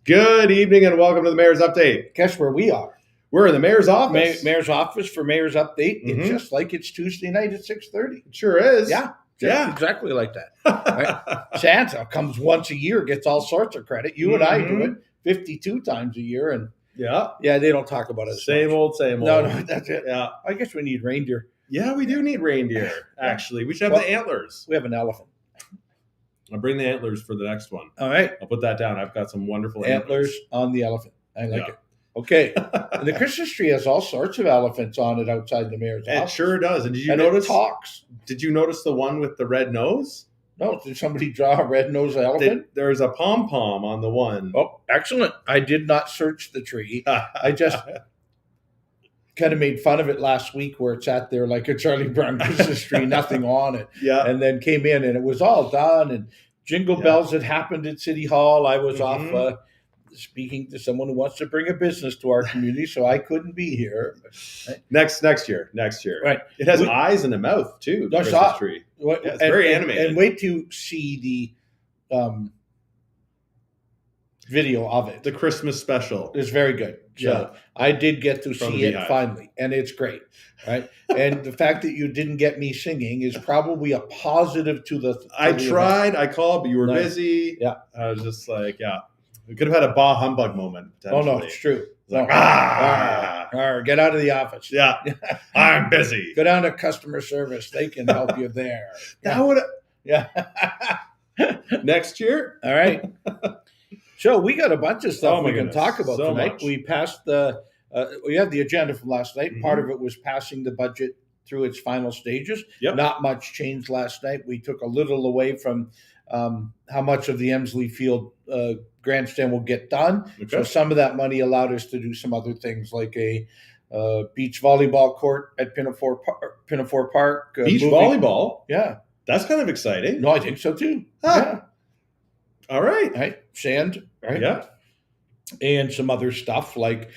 Good evening and welcome to the Mayor's Update. Guess where we are? We're in the Mayor's office. Mayor's office for Mayor's Update. It's just like it's Tuesday night at 6:30. It sure is. Yeah, exactly like that. Right? Santa comes once a year, gets all sorts of credit. You and I do it 52 times a year, and yeah, they don't talk about it. Same old. No, that's it. Yeah, I guess we need reindeer. Yeah, we do need reindeer. Actually, we should have the antlers. We have an elephant. I'll bring the antlers for the next one. All right, I'll put that down. I've got some wonderful antlers on the elephant. I like it. Okay, and the Christmas tree has all sorts of elephants on it outside the Mayor's office. It sure does. And did you notice? It talks. Did you notice the one with the red nose? No, did somebody draw a red-nosed elephant? There's a pom-pom on the one. Oh, excellent. I did not search the tree. I just kind of made fun of it last week where it sat there like a Charlie Brown Christmas tree, nothing on it. Yeah. And then came in and it was all done and jingle bells had happened at City Hall. I was off speaking to someone who wants to bring a business to our community, so I couldn't be here. Right. Next year. Right. It has eyes and a mouth too. The Christmas tree. It's very animated. And wait to see the video of it. The Christmas special. It's very good. So I did get to see it finally, and it's great. Right. And the fact that you didn't get me singing is probably a positive to the. I tried. Event. I called, but you were busy. Yeah. I was just like, we could have had a bah humbug moment. Oh no, it's true. Like, get out of the office. Yeah, I'm busy. Go down to customer service. They can help you there. That would. Yeah. Next year. All right. So we got a bunch of stuff we can talk about tonight. Much. We passed we had the agenda from last night. Part of it was passing the budget through its final stages. Yep. Not much changed last night. We took a little away from how much of the Emsley Field grandstand will get done. Okay. So some of that money allowed us to do some other things like a beach volleyball court at Pinafore Park. Beach volleyball? Yeah. That's kind of exciting. No, I think so too. Huh. Yeah. All right. Right. Sand. Right. Yeah. And some other stuff like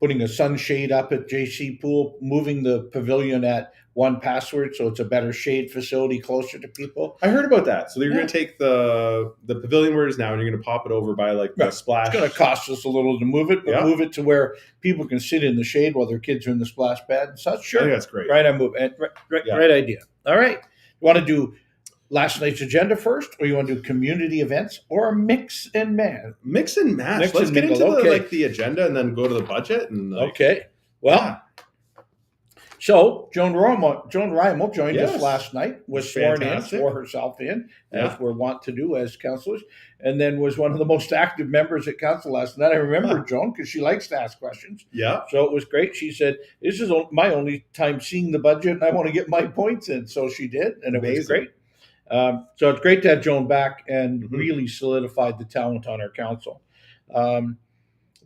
putting a sunshade up at JC Pool, moving the pavilion at One Password so it's a better shade facility closer to people. I heard about that. So you're going to take the pavilion where it is now and you're going to pop it over by like the splash. It's going to cost us a little to move it, but move it to where people can sit in the shade while their kids are in the splash pad and such. Sure. I think that's great. Right, I move it. Right idea. All right. You want to do last night's agenda first, or you want to do community events, or mix and match? Mix and match. Let's get into the agenda and then go to the budget. And okay. Well, so Joan Rymel joined us last night, was sworn in, swore herself in, as we're wont to do as councillors, and then was one of the most active members at council last night. I remember Joan because she likes to ask questions. Yeah. So it was great. She said, "This is my only time seeing the budget, and I want to get my points in." So she did, and it was great. So it's great to have Joan back and really solidified the talent on our council.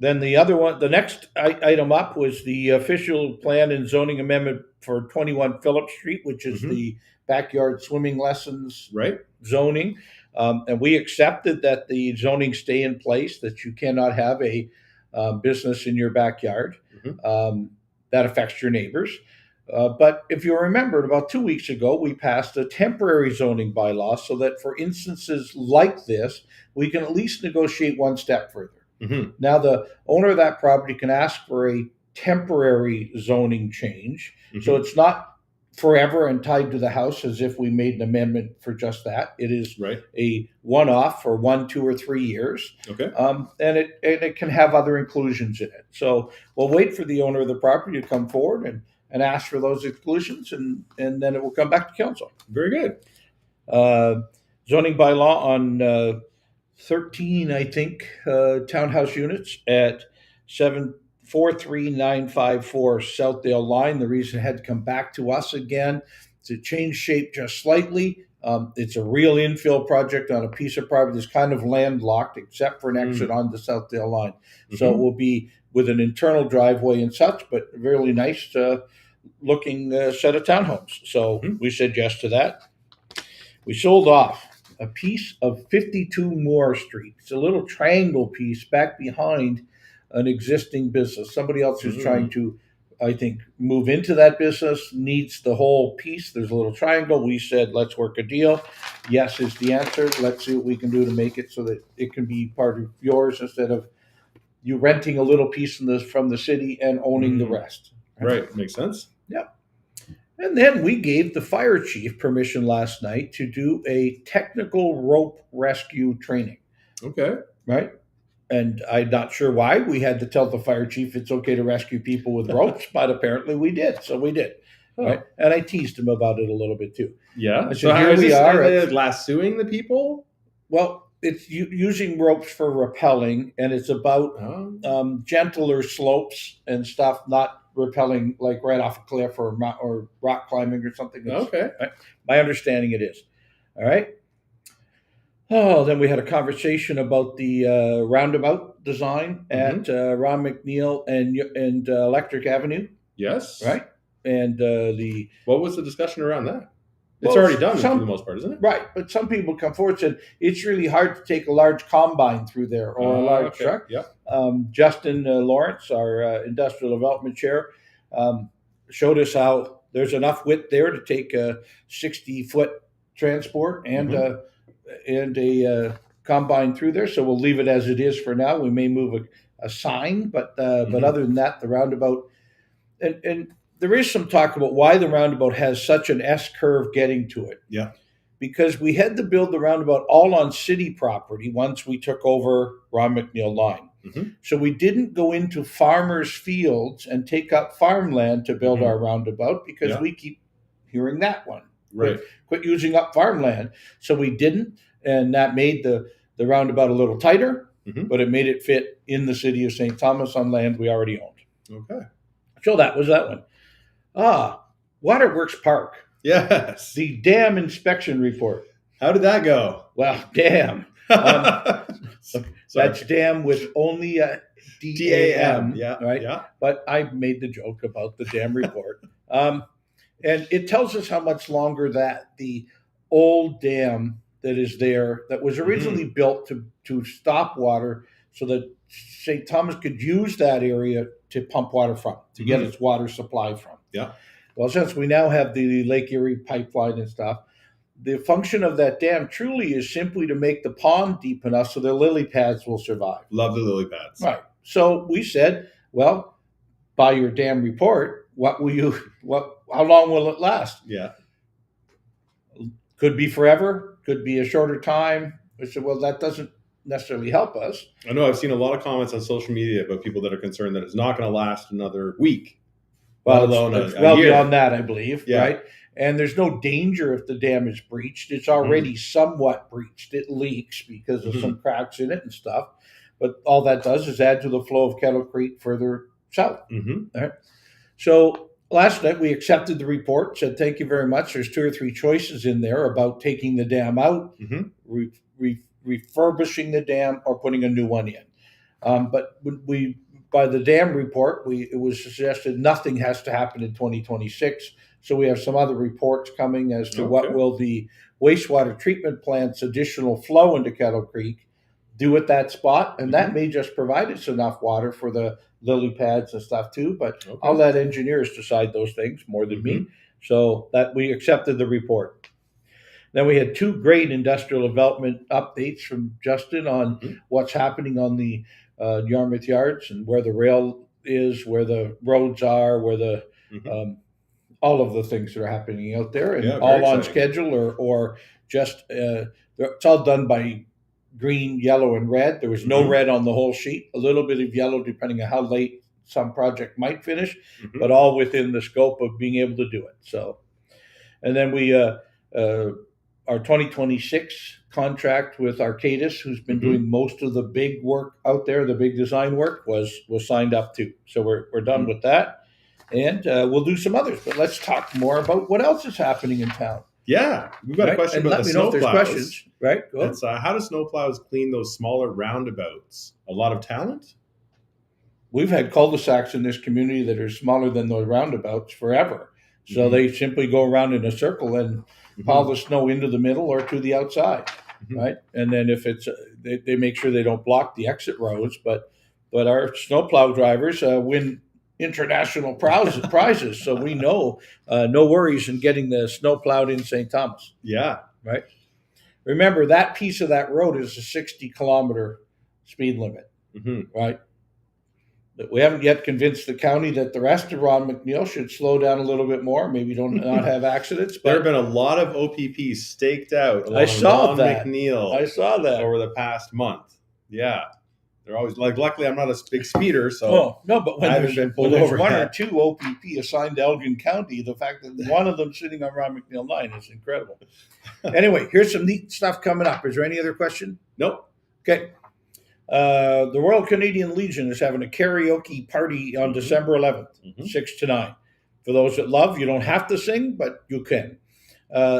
Then the next item up was the official plan and zoning amendment for 21 Phillip Street, which is the backyard swimming lessons zoning. And we accepted that the zoning stay in place, that you cannot have a business in your backyard that affects your neighbors. But if you remember, about 2 weeks ago, we passed a temporary zoning bylaw so that for instances like this, we can at least negotiate one step further. Now, the owner of that property can ask for a temporary zoning change. So it's not forever and tied to the house as if we made an amendment for just that. It is a one-off for 1, 2, or 3 years. Okay. And it can have other inclusions in it. So we'll wait for the owner of the property to come forward and ask for those exclusions, and then it will come back to council. Very good. Zoning bylaw on 13, I think, townhouse units at 743954 Southdale Line. The reason it had to come back to us again to change shape just slightly. It's a real infill project on a piece of property that's kind of landlocked except for an exit on the Southdale Line. So it will be with an internal driveway and such, but really nice looking set of townhomes. So we said yes to that. We sold off a piece of 52 Moore Street. It's a little triangle piece back behind an existing business. Somebody else is trying to I think, move into that business, needs the whole piece. There's a little triangle. We said, let's work a deal. Yes is the answer. Let's see what we can do to make it so that it can be part of yours instead of you renting a little piece from the city and owning the rest. Right. Makes sense. Yeah. And then we gave the fire chief permission last night to do a technical rope rescue training. Okay. Right? And I'm not sure why we had to tell the fire chief it's okay to rescue people with ropes, but apparently we did. So we did. Oh. Right? And I teased him about it a little bit too. Yeah. I said, here we are. Lassoing the people? Well, it's using ropes for rappelling, and it's about gentler slopes and stuff, not rappelling like right off a cliff or rock climbing or something. Okay. Right? My understanding it is. All right. Oh, then we had a conversation about the roundabout design at Ron McNeil and Electric Avenue. Yes. Right. And what was the discussion around that? It's already done for the most part, isn't it? Right. But some people come forward and said it's really hard to take a large combine through there or a large truck. Yeah. Justin Lawrence, our industrial development chair, showed us how there's enough width there to take a 60-foot transport and a combine through there. So we'll leave it as it is for now. We may move a sign, but other than that, the roundabout and there is some talk about why the roundabout has such an S curve getting to it. Yeah. Because we had to build the roundabout all on city property once we took over Ron McNeil line. So we didn't go into farmers' fields and take up farmland to build our roundabout because we keep hearing that one. Right. Quit using up farmland. So we didn't, and that made the roundabout a little tighter, but it made it fit in the city of St. Thomas on land we already owned. Okay. So that was that one. Waterworks Park. Yes. The dam inspection report. How did that go? Well, dam. That's dam with only a D-A-M. Yeah. Right? Yeah. But I made the joke about the dam report. And it tells us how much longer that the old dam that is there, that was originally built to stop water so that St. Thomas could use that area to pump water from, to get its water supply from. Yeah. Well, since we now have the Lake Erie pipeline and stuff, the function of that dam truly is simply to make the pond deep enough so the lily pads will survive. Love the lily pads. Right. So we said, well, by your dam report, how long will it last? Yeah. Could be forever, could be a shorter time. I said, well, that doesn't necessarily help us. I know I've seen a lot of comments on social media about people that are concerned that it's not going to last another week. Well, it's well year. beyond that, I believe, Yeah. right? And there's no danger if the dam is breached. It's already somewhat breached. It leaks because of some cracks in it and stuff. But all that does is add to the flow of Kettle Creek further south. Right? So last night we accepted the report, said thank you very much. There's 2 or 3 choices in there about taking the dam out, refurbishing the dam, or putting a new one in. But by the dam report, it was suggested nothing has to happen in 2026. So we have some other reports coming as to what will the wastewater treatment plant's additional flow into Kettle Creek do at that spot. And that may just provide us enough water for the lily pads and stuff too. But I'll let engineers decide those things more than me. So that we accepted the report. Then we had 2 great industrial development updates from Justin on what's happening on the Yarmouth Yards and where the rail is, where the roads are, where the all of the things that are happening out there, and all on schedule or just it's all done by green, yellow, and red. There was no red on the whole sheet, a little bit of yellow depending on how late some project might finish, but all within the scope of being able to do it. So, and then we our 2026 contract with Arcadis, who's been doing most of the big work out there, the big design work, was signed up too. So we're done with that, and we'll do some others. But let's talk more about what else is happening in town. Yeah, we've got a question about the snowplows. Questions, right? Go It's, how do snowplows clean those smaller roundabouts? A lot of talent? We've had cul-de-sacs in this community that are smaller than those roundabouts forever. So they simply go around in a circle and pile the snow into the middle or to the outside, right? And then if it's, they make sure they don't block the exit roads. But our snowplow drivers, when international prizes. So we know no worries in getting the snow plowed in St. Thomas. Yeah. Right. Remember, that piece of that road is a 60-kilometer speed limit. Right. But we haven't yet convinced the county that the rest of Ron McNeil should slow down a little bit more, maybe not have accidents. But there have been a lot of OPPs staked out along I saw Ron that. McNeil I saw that over the past month. Yeah. They're always like, luckily I'm not a big speeder, so no, but when there's one or two OPP assigned to Elgin County, the fact that one of them sitting on Ron McNeil 9 is incredible. Anyway, here's some neat stuff coming up. Is there any other question? Nope. Okay. The Royal Canadian Legion is having a karaoke party on December 11th, 6 to 9. For those that love, you don't have to sing, but you can.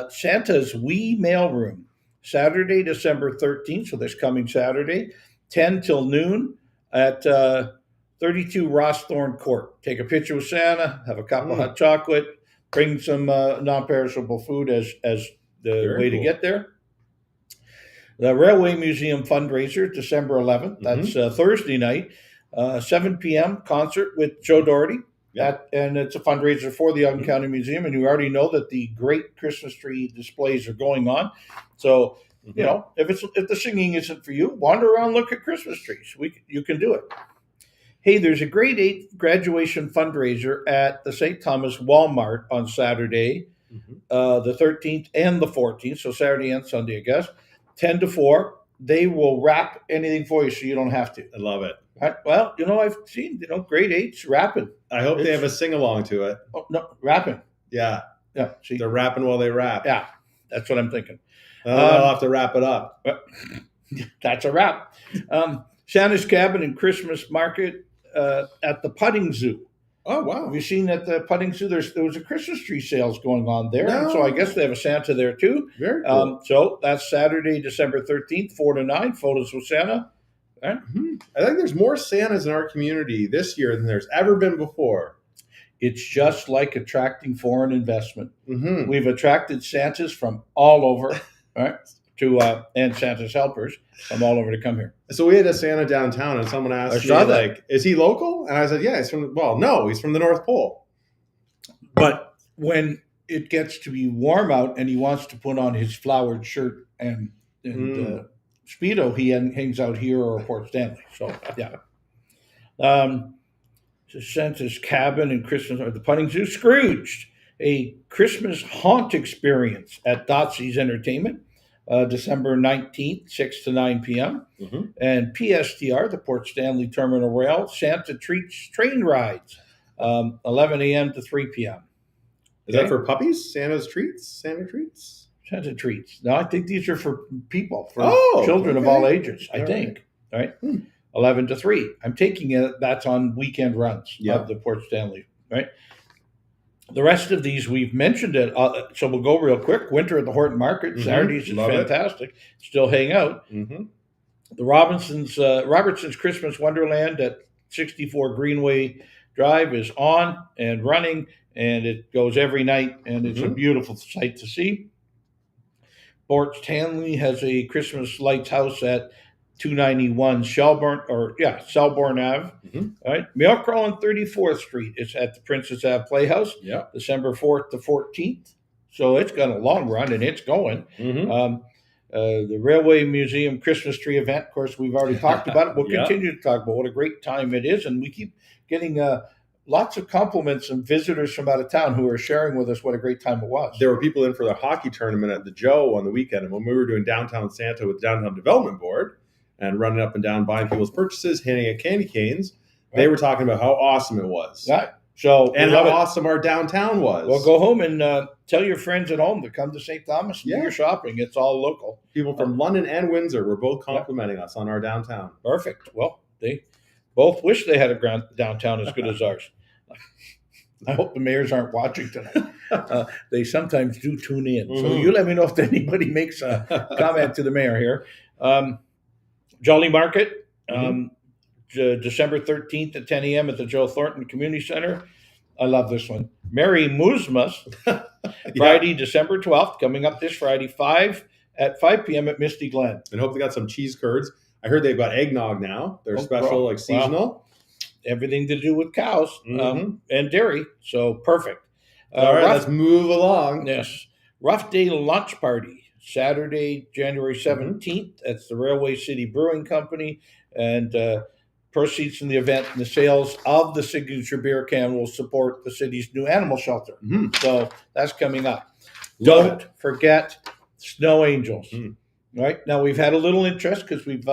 Santa's Wee Mailroom, Saturday, December 13th, so this coming Saturday, 10 till noon at 32 Rossthorne Court. Take a picture with Santa, have a cup of hot chocolate, bring some non-perishable food as the way to get there. The Railway Museum fundraiser, December 11th. That's Thursday night, 7 p.m. concert with Joe Doherty. And it's a fundraiser for the Elgin County Museum. And you already know that the great Christmas tree displays are going on. So, you know, if the singing isn't for you, wander around, look at Christmas trees. You can do it. Hey, there's a grade 8 graduation fundraiser at the St. Thomas Walmart on Saturday, the 13th and the 14th. So Saturday and Sunday, I guess. 10 to 4, they will wrap anything for you so you don't have to. I love it. Right? Well, you know, I've seen, grade 8s rapping. I hope they have a sing-along to it. Oh, no, rapping. Yeah. Yeah. See? They're rapping while they rap. Yeah, that's what I'm thinking. I'll have to wrap it up. That's a wrap. Santa's Cabin and Christmas Market at the Putting Zoo. Oh, wow. Have you seen at the Putting Zoo? There was a Christmas tree sales going on there. No. And so I guess they have a Santa there too. Very cool. So that's Saturday, December 13th, 4 to 9. Photos with Santa. Right? I think there's more Santas in our community this year than there's ever been before. It's just like attracting foreign investment. We've attracted Santas from all over, right? And Santa's helpers from all over to come here. So we had a Santa downtown, and someone asked me, like, is he local? And I said, yeah, he's from the North Pole. But when it gets to be warm out and he wants to put on his flowered shirt and Speedo, he hangs out here or Port Stanley. So, yeah. Santa's Cabin and Christmas, or the Putting Zoo, Scrooged, a Christmas haunt experience at Dotsy's Entertainment. December 19th, 6 to 9 p.m. And PSTR, the Port Stanley Terminal Rail, Santa Treats train rides, 11 a.m. to 3 p.m. Is that for puppies? Santa Treats? Santa Treats? No, I think these are for people, for children of all ages, I think. Right. 11 to 3. I'm taking it that's on weekend runs of the Port Stanley, right? The rest of these we've mentioned it, so we'll go real quick. Winter at the Horton Market, Saturdays is fantastic. Still hang out. The Robertson's Christmas Wonderland at 64 Greenway Drive is on and running, and it goes every night, and it's a beautiful sight to see. Port Stanley has a Christmas lights house at 291 Selborne Ave. Right, Mail Crawl on 34th Street. It's at the Princess Ave Playhouse. December 4th to 14th. So it's got a long run and it's going. The Railway Museum Christmas tree event. Of course, we've already talked about it. We'll continue to talk about what a great time it is, and we keep getting lots of compliments and visitors from out of town who are sharing with us what a great time it was. There were people in for the hockey tournament at the Joe on the weekend, and when we were doing Downtown Santa with the Downtown Development Board and running up and down buying people's purchases, handing out candy canes, they were talking about how awesome it was. Right. So and how awesome our downtown was. Well, go home and tell your friends at home to come to St. Thomas and do your shopping. It's all local. People from London and Windsor were both complimenting us on our downtown. Perfect. Well, they both wish they had a downtown as good as ours. I hope the mayors aren't watching tonight. They sometimes do tune in. So you let me know if anybody makes a comment to the mayor here. Jolly Market, December 13th at 10 a.m. at the Joe Thornton Community Center. I love this one. Merry Moosmas, Friday, December 12th, coming up this Friday, 5 p.m. at Misty Glen. And hope they got some cheese curds. I heard they've got eggnog now. They're special, seasonal. everything to do with cows Mhm. and dairy. So perfect. All right, let's move along. Yes. Rough Day Lunch Party, Saturday, January Mhm. 17th. That's the Railway City Brewing Company. And proceeds from the event and the sales of the signature beer can will support the city's new animal shelter. Mhm. So that's coming up. Love Don't forget Snow Angels. Mhm. Right now, we've had a little interest because we've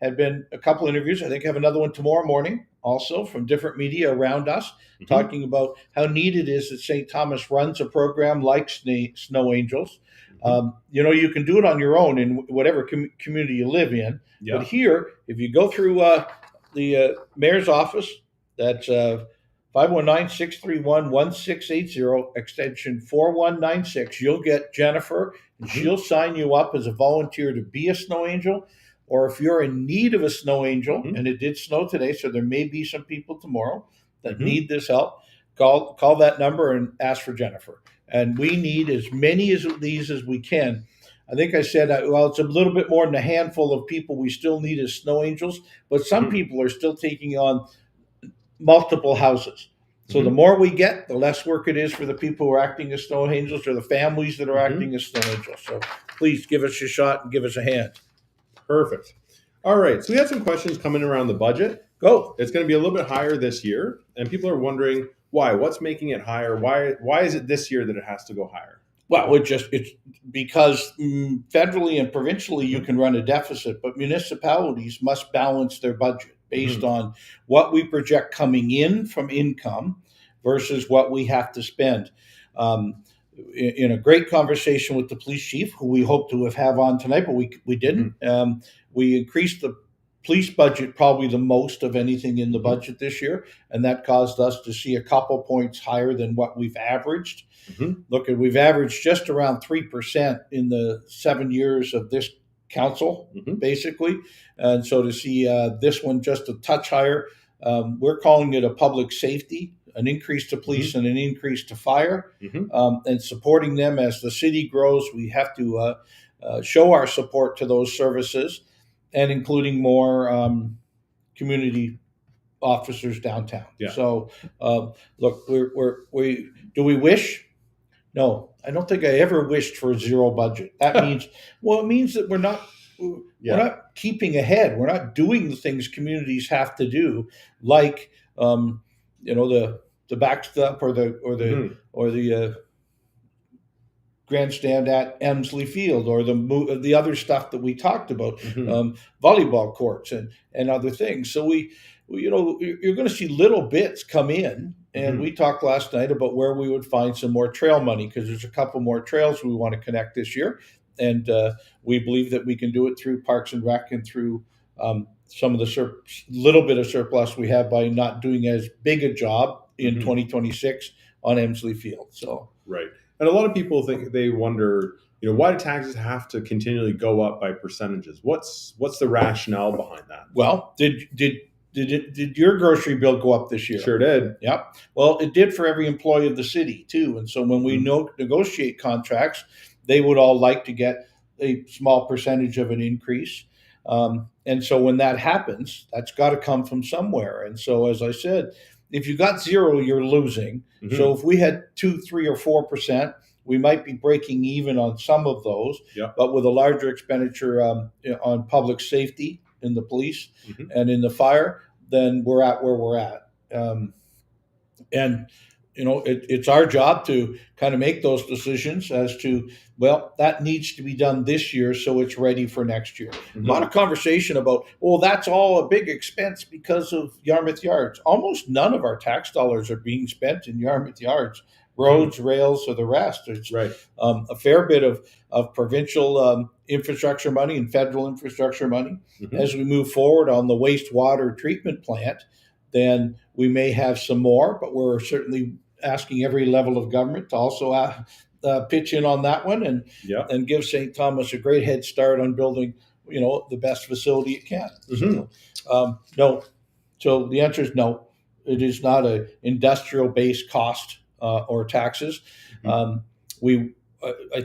had been a couple interviews. I think I have another one tomorrow morning, also from different media around us, Mhm. talking about how neat it is that St. Thomas runs a program like Snow Angels. You know, you can do it on your own in whatever community you live in. Yeah. But here, if you go through the mayor's office, that's 519-631-1680, extension 4196. You'll get Jennifer, and she'll sign you up as a volunteer to be a snow angel. Or if you're in need of a snow angel, Mhm. and it did snow today, so there may be some people tomorrow that Mhm. need this help, call that number and ask for Jennifer. And we need as many of these as we can. I think I said, well, it's a little bit more than a handful of people we still need as snow angels, but some Mhm. people are still taking on multiple houses. So the Mhm. more we get, the less work it is for the people who are acting as snow angels or the families that are Mhm. acting as snow angels. So please give us a shot and give us a hand. Perfect. All right, so we had some questions coming around the budget. Go. It's going to be a little bit higher this year, and people are wondering why. What's making it higher? Why is it this year that it has to go higher? Well, it's because federally and provincially you can run a deficit, but municipalities must balance their budget based on what we project coming in from income versus what we have to spend. In a great conversation with the police chief, who we hope to have on tonight, but we didn't. We increased the police budget probably the most of anything in the budget this year, and that caused us to see a couple points higher than what we've averaged. Mhm. Look, we've averaged just around 3% in the 7 years of this council, Mhm. basically. And so to see this one just a touch higher, we're calling it a public safety, an increase to police and an increase to fire, Mhm. and supporting them as the city grows. We have to show our support to those services, and including more community officers downtown. Yeah. So, look, we do we wish? No, I don't think I ever wished for a zero budget. That means, well, it means that we're not keeping ahead. We're not doing the things communities have to do, like you know, the backstop or the grandstand at Emsley Field, or the other stuff that we talked about, volleyball courts and other things. So you know, you're going to see little bits come in. And we talked last night about where we would find some more trail money, because there's a couple more trails we want to connect this year. And we believe that we can do it through Parks and Rec and through some of the little bit of surplus we have by not doing as big a job in 2026 on Emsley Field. So right. And a lot of people they wonder, you know, why do taxes have to continually go up by percentages? What's the rationale behind that? Well, did your grocery bill go up this year? Sure did. Yep. Well, it did for every employee of the city too. And so when we negotiate contracts, they would all like to get a small percentage of an increase. And so when that happens, that's got to come from somewhere. And so, as I said, if you got zero, you're losing. So if we had 2, 3, or 4%, we might be breaking even on some of those. Yeah. But with a larger expenditure on public safety in the police and in the fire, then we're at where we're at. And you know, it's our job to kind of make those decisions as to, well, that needs to be done this year so it's ready for next year. A lot of conversation about, well, that's all a big expense because of Yarmouth Yards. Almost none of our tax dollars are being spent in Yarmouth Yards. Roads, rails, or the rest. It's a fair bit of provincial infrastructure money and federal infrastructure money. As we move forward on the wastewater treatment plant, then we may have some more, but we're certainly asking every level of government to also pitch in on that one and give St. Thomas a great head start on building, you know, the best facility it can. No. So the answer is no. It is not an industrial-based cost or taxes. I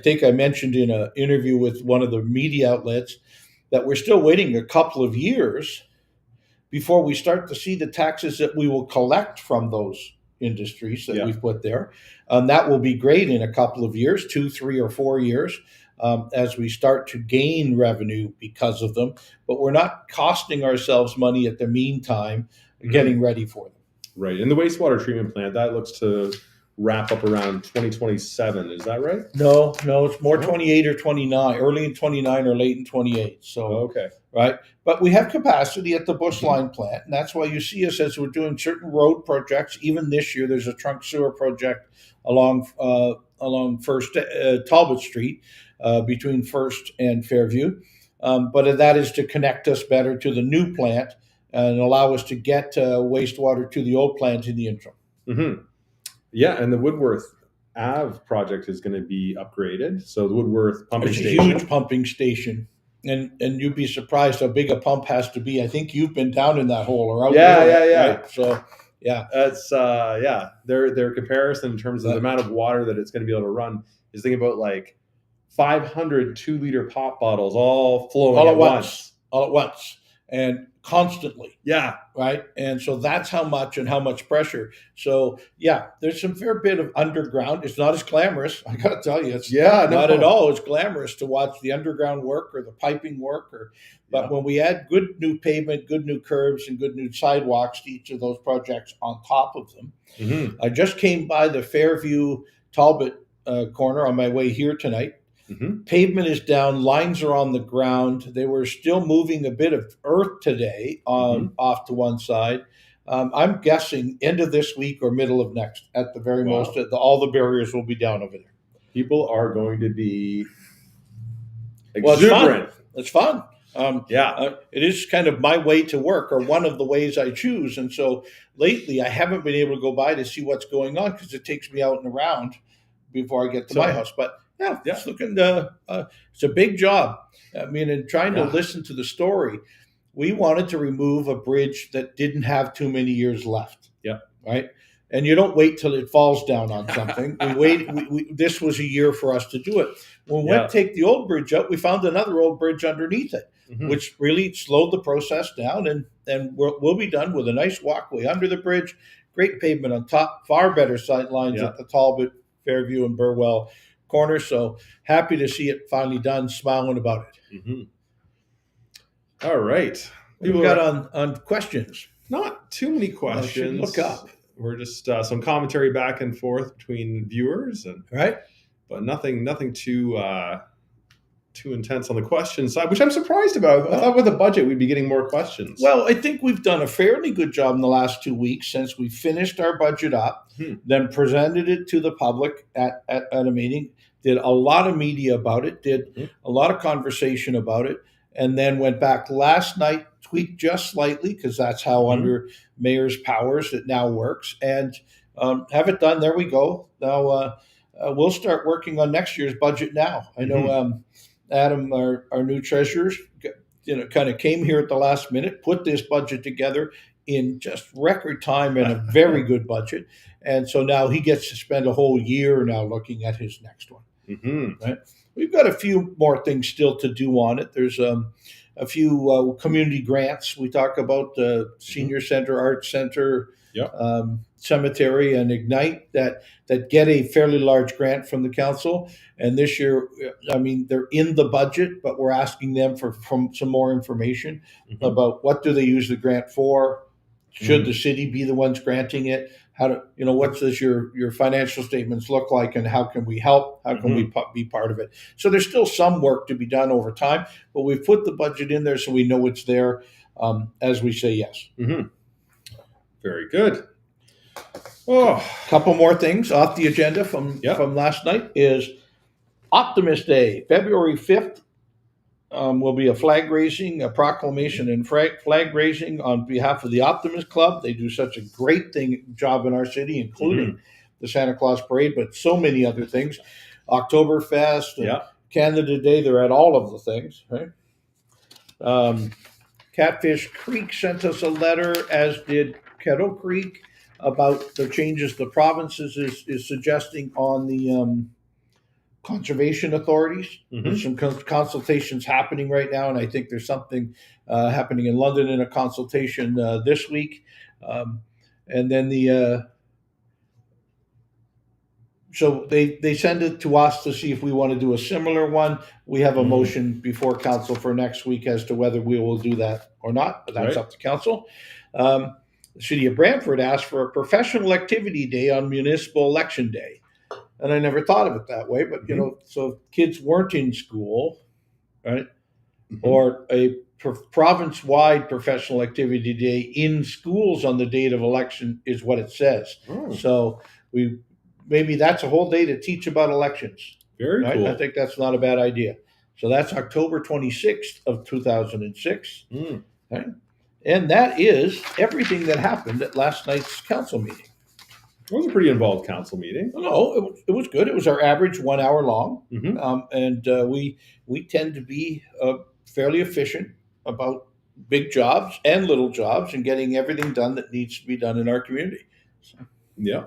think I mentioned in an interview with one of the media outlets that we're still waiting a couple of years before we start to see the taxes that we will collect from those industries that we've put there. That will be great in a couple of years, 2, 3, or 4 years, as we start to gain revenue because of them. But we're not costing ourselves money at the meantime, getting ready for them. Right. And the wastewater treatment plant, that looks to wrap up around 2027. Is that right? No, it's more 28 or 29, early in 29 or late in 28. So, okay. Right. But we have capacity at the Bush Line plant. And that's why you see us as we're doing certain road projects. Even this year, there's a trunk sewer project along First Talbot Street between First and Fairview. But that is to connect us better to the new plant and allow us to get wastewater to the old plant in the interim. Mm-hmm. Yeah, and the Woodworth Ave project is going to be upgraded. So the Woodworth pumping station. It's a huge pumping station. And you'd be surprised how big a pump has to be. I think you've been down in that hole or out there. Yeah. Right? So, yeah. That's, their comparison in terms of the amount of water that it's going to be able to run is thinking about like 500 2-liter pop bottles all flowing at once. All at once. And constantly. Yeah. Right. And so that's how much and how much pressure. So yeah, there's some fair bit of underground. It's not as glamorous. I got to tell you, it's not at all as glamorous to watch the underground work or the piping work. But when we add good new pavement, good new curbs, and good new sidewalks to each of those projects on top of them. I just came by the Fairview Talbot corner on my way here tonight. Pavement is down, lines are on the ground. They were still moving a bit of earth today off to one side. I'm guessing end of this week or middle of next at the very most. All the barriers will be down over there. People are going to be exuberant. It's fun. It is kind of my way to work, or one of the ways I choose. And so lately I haven't been able to go by to see what's going on because it takes me out and around before I get to my house. But it's looking. It's a big job. I mean, in trying to listen to the story, we wanted to remove a bridge that didn't have too many years left. Yeah. Right. And you don't wait till it falls down on something. This was a year for us to do it. When we went to take the old bridge up, we found another old bridge underneath it, which really slowed the process down. And we'll be done with a nice walkway under the bridge, great pavement on top, far better sight lines at the Talbot, Fairview, and Burwell corner. So happy to see it finally done, smiling about it. All right. We've got on questions. Not too many questions. Look up. We're just some commentary back and forth between viewers, but nothing too intense on the question side, which I'm surprised about. I thought with the budget we'd be getting more questions. Well, I think we've done a fairly good job in the last 2 weeks since we finished our budget up, then presented it to the public at a meeting, did a lot of media about it, did a lot of conversation about it, and then went back last night, tweaked just slightly because that's how under Mayor's powers it now works, and have it done. There we go. Now we'll start working on next year's budget now. I know Adam, our new treasurer, kind of came here at the last minute, put this budget together in just record time and a very good budget. And so now he gets to spend a whole year now looking at his next one. Right? We've got a few more things still to do on it. There's a few community grants. We talk about the Senior Center, Arts Center, Cemetery, and Ignite that get a fairly large grant from the council. And this year, I mean, they're in the budget, but we're asking them for some more information about what do they use the grant for? Should the city be the ones granting it? What does your financial statements look like, and how can we help? How can we be part of it? So there's still some work to be done over time, but we've put the budget in there so we know it's there as we say yes. Very good. Oh, a couple more things off the agenda from last night is Optimist Day, February 5th. Will be a flag raising, a proclamation and flag raising on behalf of the Optimist Club. They do such a great job in our city, including the Santa Claus Parade, but so many other things. Oktoberfest, and Canada Day, they're at all of the things. Right? Catfish Creek sent us a letter, as did Kettle Creek, about the changes the provinces is suggesting on conservation authorities. There's some consultations happening right now, and I think there's something happening in London in a consultation this week. And then so they send it to us to see if we want to do a similar one. We have a motion before council for next week as to whether we will do that or not, but that's up to council. The city of Brantford asked for a professional activity day on municipal election day. And I never thought of it that way, but so if kids weren't in school, right? Or a province-wide professional activity day in schools on the date of election is what it says. So maybe that's a whole day to teach about elections. Very cool. I think that's not a bad idea. So that's October 26th of 2006. Right? And that is everything that happened at last night's council meeting. It was a pretty involved council meeting. No, it was good. It was our average 1 hour long. And we tend to be fairly efficient about big jobs and little jobs and getting everything done that needs to be done in our community. So. Yeah.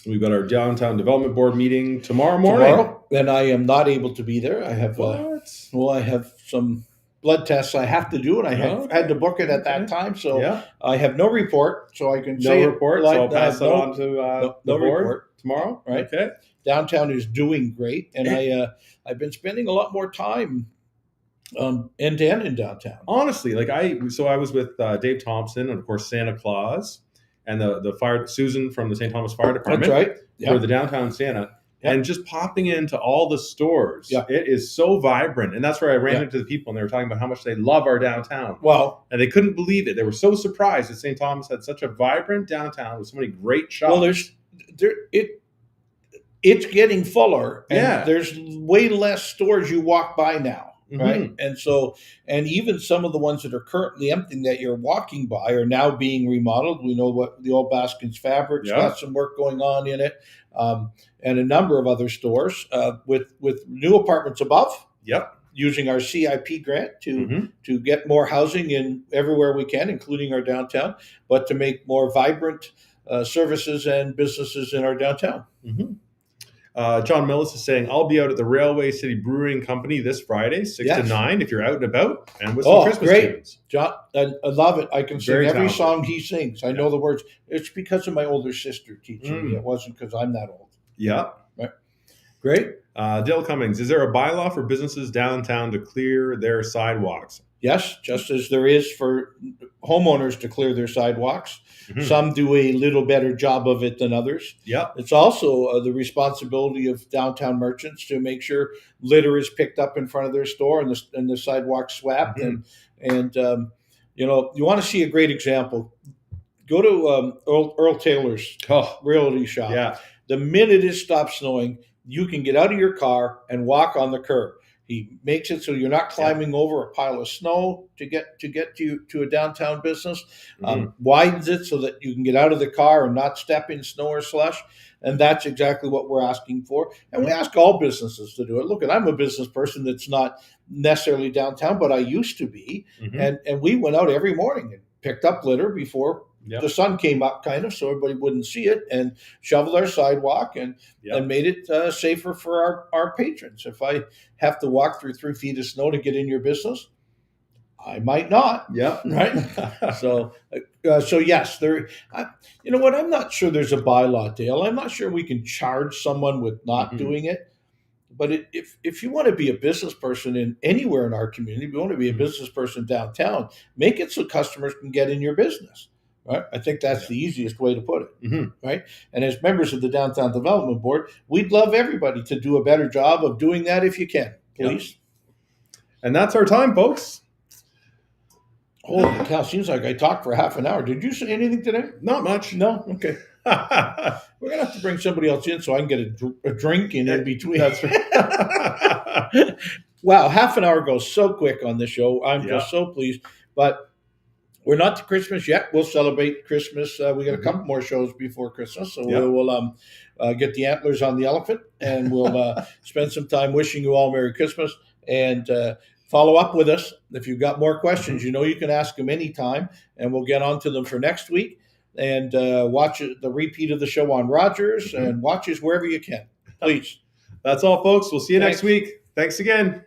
We've got our downtown development board meeting tomorrow morning. And I am not able to be there. I have I have some blood tests I have to do, and I had to book it at that time. So I have no report, so I can say report. So I'll pass it on to the board report tomorrow. Right. Okay. Downtown is doing great, and I've been spending a lot more time end to end in downtown. Honestly, I was with Dave Thompson and of course Santa Claus and the fire Susan from the St. Thomas Fire Department. That's right. For the downtown Santa. And just popping into all the stores, it is so vibrant. And that's where I ran into the people, and they were talking about how much they love our downtown. Well, and they couldn't believe it. They were so surprised that St. Thomas had such a vibrant downtown with so many great shops. Well, it's getting fuller, and there's way less stores you walk by now. Right. And even some of the ones that are currently empty that you're walking by are now being remodeled. We know what the old Baskins Fabrics got some work going on in it. And a number of other stores with new apartments above. Using our CIP grant to get more housing in everywhere we can, including our downtown, but to make more vibrant services and businesses in our downtown. John Millis is saying, I'll be out at the Railway City Brewing Company this Friday, 6 to 9, if you're out and about, and with some Christmas tunes. John, I love it. I can sing every song he sings. I know the words. It's because of my older sister teaching me. It wasn't because I'm that old. Right. Great. Dale Cummings, is there a bylaw for businesses downtown to clear their sidewalks? Yes, just as there is for homeowners to clear their sidewalks. Some do a little better job of it than others. It's also the responsibility of downtown merchants to make sure litter is picked up in front of their store and the sidewalk swept. And you want to see a great example. Go to Earl Taylor's realty shop. The minute it stops snowing, you can get out of your car and walk on the curb. He makes it so you're not climbing over a pile of snow to get to a downtown business. Widens it so that you can get out of the car and not step in snow or slush. And that's exactly what we're asking for. And we ask all businesses to do it. Look, I'm a business person that's not necessarily downtown, but I used to be. And we went out every morning and picked up litter before the sun came up, kind of, so everybody wouldn't see it, and shoveled our sidewalk and made it safer for our patrons. If I have to walk through 3 feet of snow to get in your business, I might not. Right. So yes, there. You know what? I'm not sure there's a bylaw, Dale. I'm not sure we can charge someone with not doing it. But if you want to be a business person anywhere in our community, if you want to be a business person downtown, make it so customers can get in your business. Right? I think that's the easiest way to put it. Right? And as members of the Downtown Development Board, we'd love everybody to do a better job of doing that if you can, please. And that's our time, folks. Holy cow, seems like I talked for half an hour. Did you say anything today? Not much. No? Okay. We're going to have to bring somebody else in so I can get a drink in between. That's right. Wow, half an hour goes so quick on this show. I'm just so pleased. But we're not to Christmas yet. We'll celebrate Christmas. We got a couple more shows before Christmas. So we'll get the antlers on the elephant, and we'll spend some time wishing you all Merry Christmas. And follow up with us. If you've got more questions, you can ask them anytime, and we'll get on to them for next week. And watch the repeat of the show on Rogers and watch us wherever you can. Please. That's all, folks. We'll see you Thanks. next week. Thanks again.